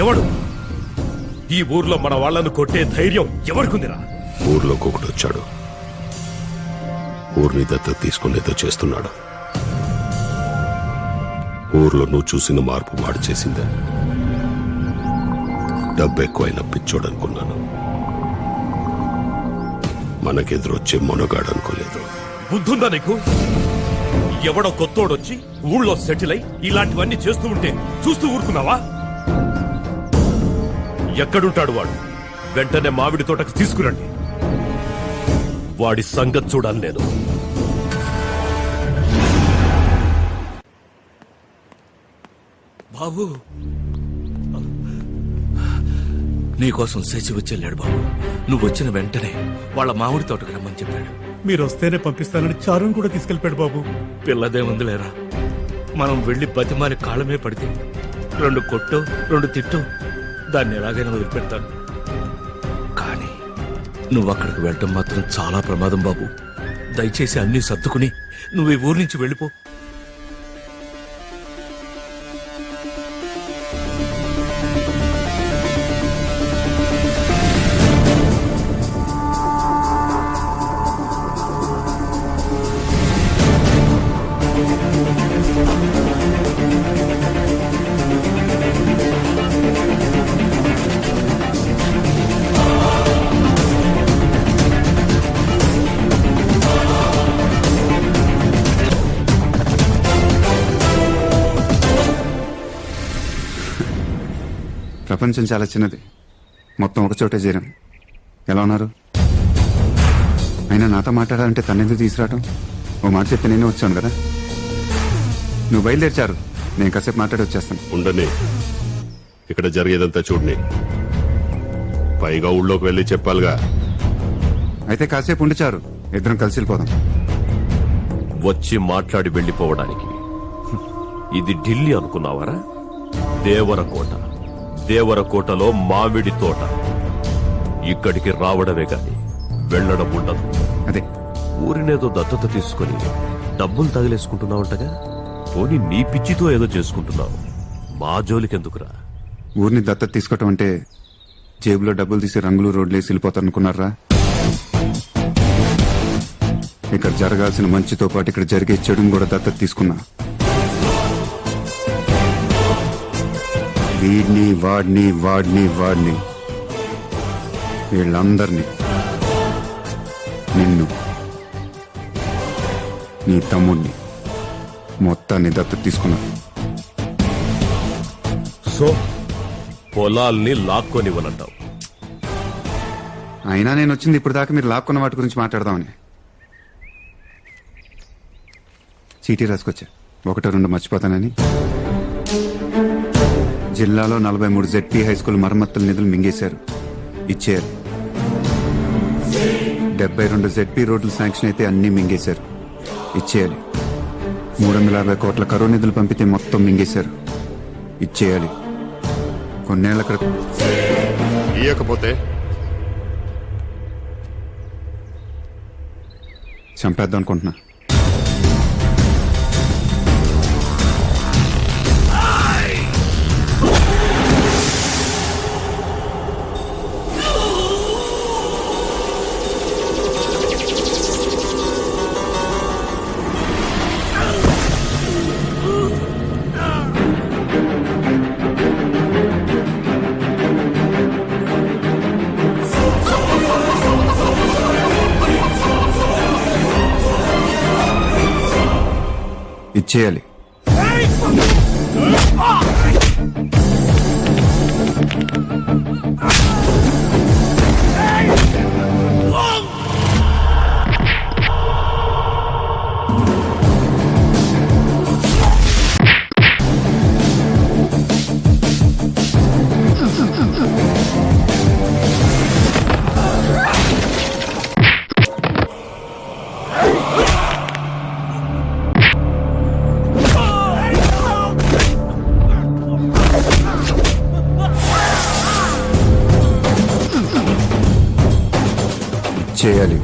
ఎవడు ఈ ఊర్లో మన వాళ్ళను కొట్టే ధైర్యం ఎవరికుందిరా? ఊర్లోకి ఒకటి వచ్చాడు. ఊరిని దత్తత తీసుకునేదో చేస్తున్నాడు. ఊర్లో నువ్వు చూసిన మార్పు వాడు చేసిందే. డబ్బు ఎక్కువైనా పిచ్చోడనుకున్నాను. మనకెదురొచ్చే మొనగాడు అనుకోలేదు. బుద్ధుందా నీకు? ఎవడో కొత్తోడొచ్చి ఊళ్ళో సెటిల్ అయి ఇలాంటివన్నీ చేస్తూ ఉంటే చూస్తూ ఊరుకున్నావా? ఎక్కడుంటాడు వాడు? వెంటనే మామిడి తోటకు తీసుకురండి. వాడి సంగతి చూడాలి నేను. బాబు, నీకోసం శశి వచ్చి బాబు. నువ్వు వచ్చిన వెంటనే వాళ్ళ మామిడి తోటకు రమ్మని చెప్పాడు. మీరు వస్తేనే పంపిస్తానని చారుని కూడా తీసుకెళ్ళిపోయాడు బాబు. పిల్లదేముంది లేరా, మనం వెళ్లి బతిమాలి కాళ్ళమే పడితే 2 కొట్టు 2 తిట్టు దాన్ని ఎలాగైనా వదిలిపెడతాను. కానీ నువ్వు అక్కడికి వెళ్ళటం మాత్రం చాలా ప్రమాదం బాబు. దయచేసి అన్నీ సర్దుకుని నువ్వు ఈ ఊరి నుంచి వెళ్ళిపో. ప్రపంచం చాలా చిన్నది. మొత్తం ఒక చోటే చేరాం. ఎలా ఉన్నారు? అయినా నాతో మాట్లాడాలంటే తనెందుకు తీసుకురావటం? ఓ మాట చెప్పి నేనే వచ్చాను కదా. నువ్వు బయలుదేర్చారు, నేను కాసేపు మాట్లాడి వచ్చేస్తాను. ఉండని, ఇక్కడ జరిగేదంతా చూడని. పైగా ఊళ్ళోకి వెళ్ళి చెప్పాలిగా. అయితే కాసేపు ఉండిచారు, ఇద్దరం కలిసి వెళ్ళిపోదాం. వచ్చి మాట్లాడి వెళ్ళిపోవడానికి ఇది ఢిల్లీ అనుకున్నావరా? దేవరకోట. దేవరకోటలో మామిడి తోట. ఇక్కడికి రావడమే కాని వెళ్ళడం ఉండదు. అదే ఊరినేదో దత్తత తీసుకుని డబ్బులు తగిలేసుకుంటున్నావుంటగా. పోనీ నీ పిచ్చితో ఏదో చేసుకుంటున్నావు. మా జోలికెందుకురా? ఊరిని దత్తత తీసుకోవటం అంటే జేబులో డబ్బులు తీసి రంగులు రోడ్లేసి వెళ్ళిపోతారనుకున్నారా? ఇక్కడ జరగాల్సిన మంచితో పాటు ఇక్కడ జరిగే చెడుని కూడా దత్తత తీసుకున్నా. వీడిని వాడిని వాడిని వాడిని వీళ్ళందరినీ, నిన్ను, నీ తమ్ముడిని మొత్తాన్ని దత్తత తీసుకున్నా. సో పొలాల్ని లాక్కొనివ్వనంటావు? అయినా నేను వచ్చింది ఇప్పుడు దాకా మీరు లాక్కున్న వాటి గురించి మాట్లాడదామని. చీటీ రాసుకొచ్చా, 1-2 మర్చిపోతానని. జిల్లాలో 43 జెడ్పీ హైస్కూల్ మరమ్మతుల నిధులు మింగేశారు, ఇచ్చేయాలి. 72 జెడ్పీ రోడ్లు శాంక్షన్ అయితే అన్నీ మింగేశారు, ఇచ్చేయాలి. 350 కోట్ల కరోనా నిధులు పంపితే మొత్తం మింగేశారు, ఇచ్చేయాలి. కొన్నేళ్ల క్రితం ఇయ్యకపోతే చంపేద్దాం అనుకుంటున్నా. ఇచ్చేయాలి. చేయాలి.